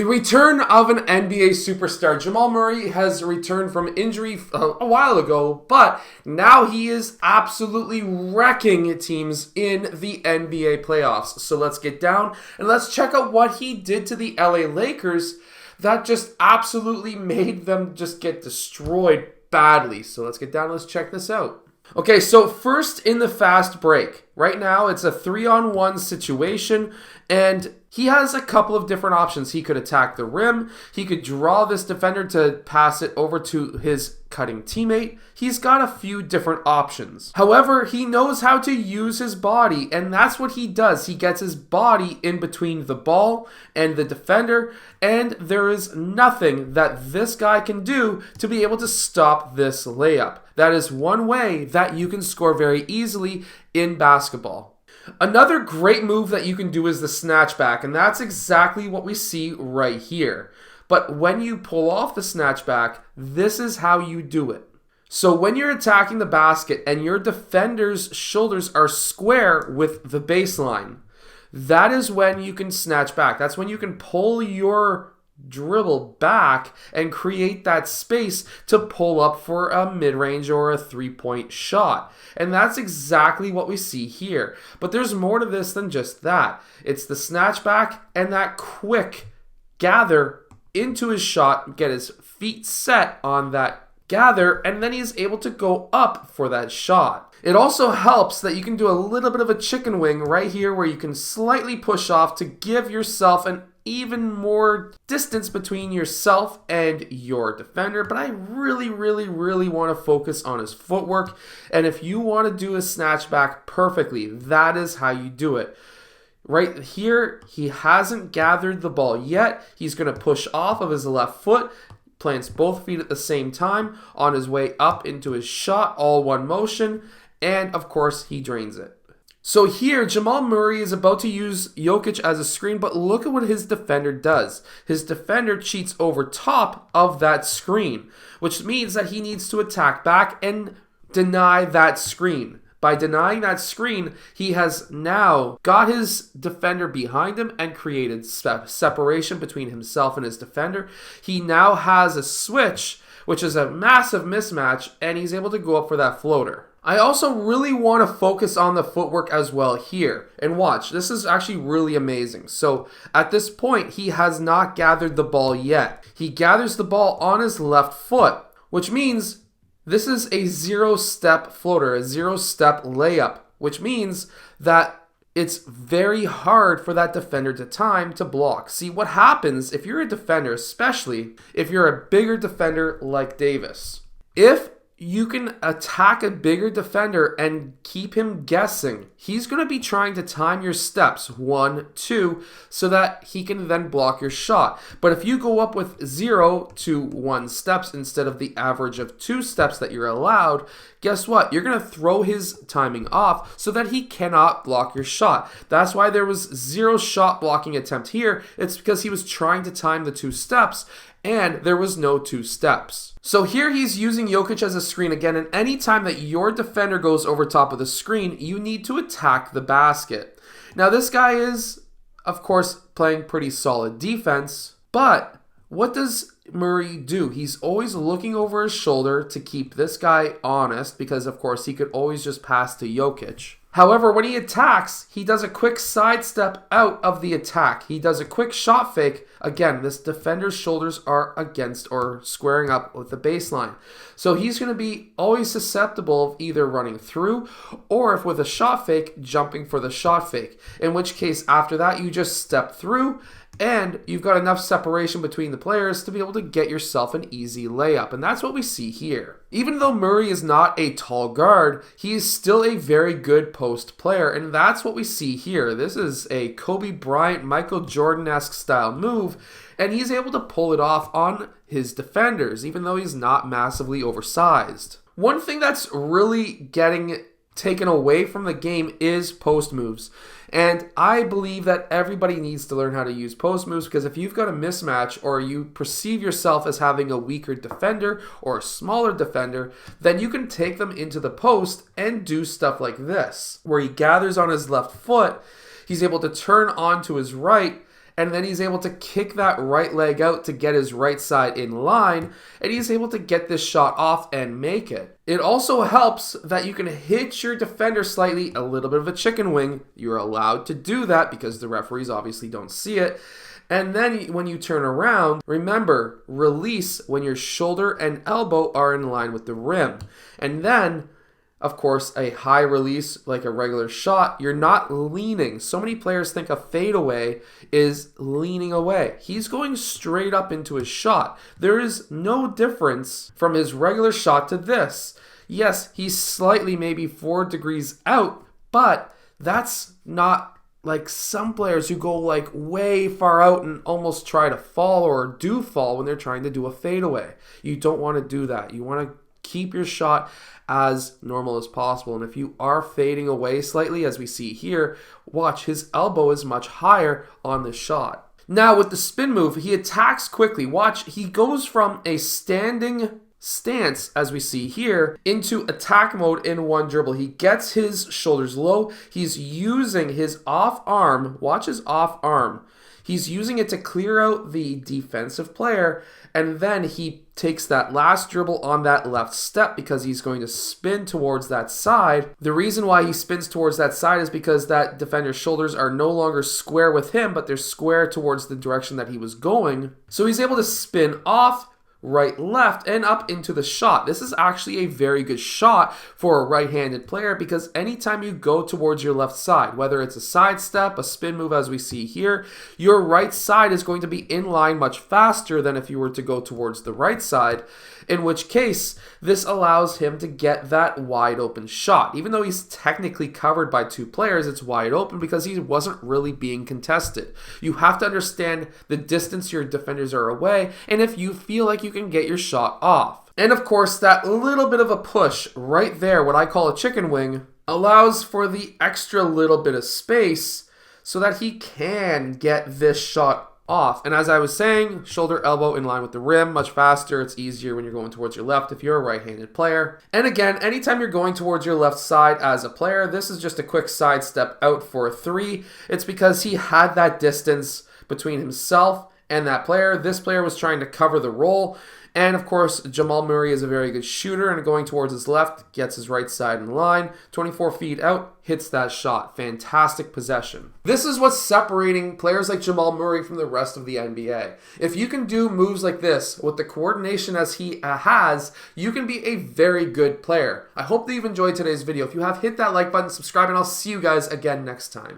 return of an NBA superstar. Jamal Murray has returned from injury a while ago, but now he is absolutely wrecking teams in the NBA playoffs. So let's get down and let's check out what he did to the LA Lakers that just absolutely made them just get destroyed badly. So let's get down and let's check this out. Okay, so first in the fast break. Right now it's a 3-on-1 situation, and he has a couple of different options. He could attack the rim. He could draw this defender to pass it over to his cutting teammate. He's got a few different options. However, he knows how to use his body, and that's what he does. He gets his body in between the ball and the defender, and there is nothing that this guy can do to be able to stop this layup. That is one way that you can score very easily in basketball. Another great move that you can do is the snatchback, and that's exactly what we see right here. But when you pull off the snatchback, this is how you do it. So when you're attacking the basket and your defender's shoulders are square with the baseline, that is when you can snatch back. That's when you can pull your dribble back and create that space to pull up for a mid-range or a three-point shot. And that's exactly what we see here. But there's more to this than just that. It's the snatchback and that quick gather into his shot, get his feet set on that gather, and then he's able to go up for that shot. It also helps that you can do a little bit of a chicken wing right here where you can slightly push off to give yourself an even more distance between yourself and your defender. But I really want to focus on his footwork. And if you want to do a snatchback perfectly, that is how you do it. Right here, he hasn't gathered the ball yet. He's going to push off of his left foot, plants both feet at the same time on his way up into his shot, all one motion, and of course he drains it. So here, Jamal Murray is about to use Jokic as a screen, but look at what his defender does. His defender cheats over top of that screen, which means that he needs to attack back and deny that screen. By denying that screen, he has now got his defender behind him and created separation between himself and his defender. He now has a switch, which is a massive mismatch, and he's able to go up for that floater. I also really want to focus on the footwork as well here. And watch, this is actually really amazing. So at this point, he has not gathered the ball yet. He gathers the ball on his left foot, which means this is a zero-step floater, a zero-step layup, which means that it's very hard for that defender to block. See, what happens if you're a defender, especially if you're a bigger defender like Davis, if you can attack a bigger defender and keep him guessing, he's going to be trying to time your steps, 1, 2, so that he can then block your shot. But if you go up with 0 to 1 steps instead of the average of 2 steps that you're allowed, guess what? You're going to throw his timing off so that he cannot block your shot. That's why there was 0 shot blocking attempt here. It's because he was trying to time the 2 steps, and there was no 2 steps. So here he's using Jokic as a screen again, and anytime that your defender goes over top of the screen, you need to attack the basket. Now this guy is, of course, playing pretty solid defense, but what does Murray do? He's always looking over his shoulder to keep this guy honest because, of course, he could always just pass to Jokic. However, when he attacks, he does a quick sidestep out of the attack. He does a quick shot fake. Again, this defender's shoulders are against or squaring up with the baseline. So he's going to be always susceptible of either running through or, if with a shot fake, jumping for the shot fake. In which case, after that, you just step through and you've got enough separation between the players to be able to get yourself an easy layup. And that's what we see here. Even though Murray is not a tall guard, he is still a very good post player. And that's what we see here. This is a Kobe Bryant, Michael Jordan-esque style move. And he's able to pull it off on his defenders, even though he's not massively oversized. One thing that's really getting taken away from the game is post moves. And I believe that everybody needs to learn how to use post moves, because if you've got a mismatch or you perceive yourself as having a weaker defender or a smaller defender, then you can take them into the post and do stuff like this, where he gathers on his left foot, he's able to turn onto his right, and then he's able to kick that right leg out to get his right side in line, and he's able to get this shot off and make it. It also helps that you can hit your defender slightly, a little bit of a chicken wing. You're allowed to do that because the referees obviously don't see it. And then when you turn around, remember, release when your shoulder and elbow are in line with the rim. And then, of course, a high release like a regular shot, you're not leaning. So many players think a fadeaway is leaning away. He's going straight up into his shot. There is no difference from his regular shot to this. Yes, he's slightly maybe 4 degrees out, but that's not like some players who go like way far out and almost try to fall or do fall when they're trying to do a fadeaway. You don't want to do that. You want to keep your shot as normal as possible. And if you are fading away slightly, as we see here, watch, his elbow is much higher on the shot. Now with the spin move, he attacks quickly. Watch, he goes from a standing stance, as we see here, into attack mode in one dribble. He gets his shoulders low. He's using his off arm. Watch his off arm. He's using it to clear out the defensive player, and then he takes that last dribble on that left step because he's going to spin towards that side. The reason why he spins towards that side is because that defender's shoulders are no longer square with him, but they're square towards the direction that he was going. So he's able to spin off, right, left, and up into the shot. This is actually a very good shot for a right-handed player because anytime you go towards your left side, whether it's a side step, a spin move as we see here, your right side is going to be in line much faster than if you were to go towards the right side, in which case this allows him to get that wide open shot. Even though he's technically covered by 2 players, it's wide open because he wasn't really being contested. You have to understand the distance your defenders are away, and if you feel like you can get your shot off. And of course, that little bit of a push right there, what I call a chicken wing, allows for the extra little bit of space so that he can get this shot off. And as I was saying, shoulder, elbow in line with the rim, much faster. It's easier when you're going towards your left if you're a right-handed player. And again, anytime you're going towards your left side as a player, this is just a quick side step out for a 3. It's because he had that distance between himself and that player. This player was trying to cover the roll. And of course, Jamal Murray is a very good shooter, and going towards his left, gets his right side in line, 24 feet out, hits that shot. Fantastic possession. This is what's separating players like Jamal Murray from the rest of the NBA. If you can do moves like this with the coordination as he has, you can be a very good player. I hope that you've enjoyed today's video. If you have, hit that like button, subscribe, and I'll see you guys again next time.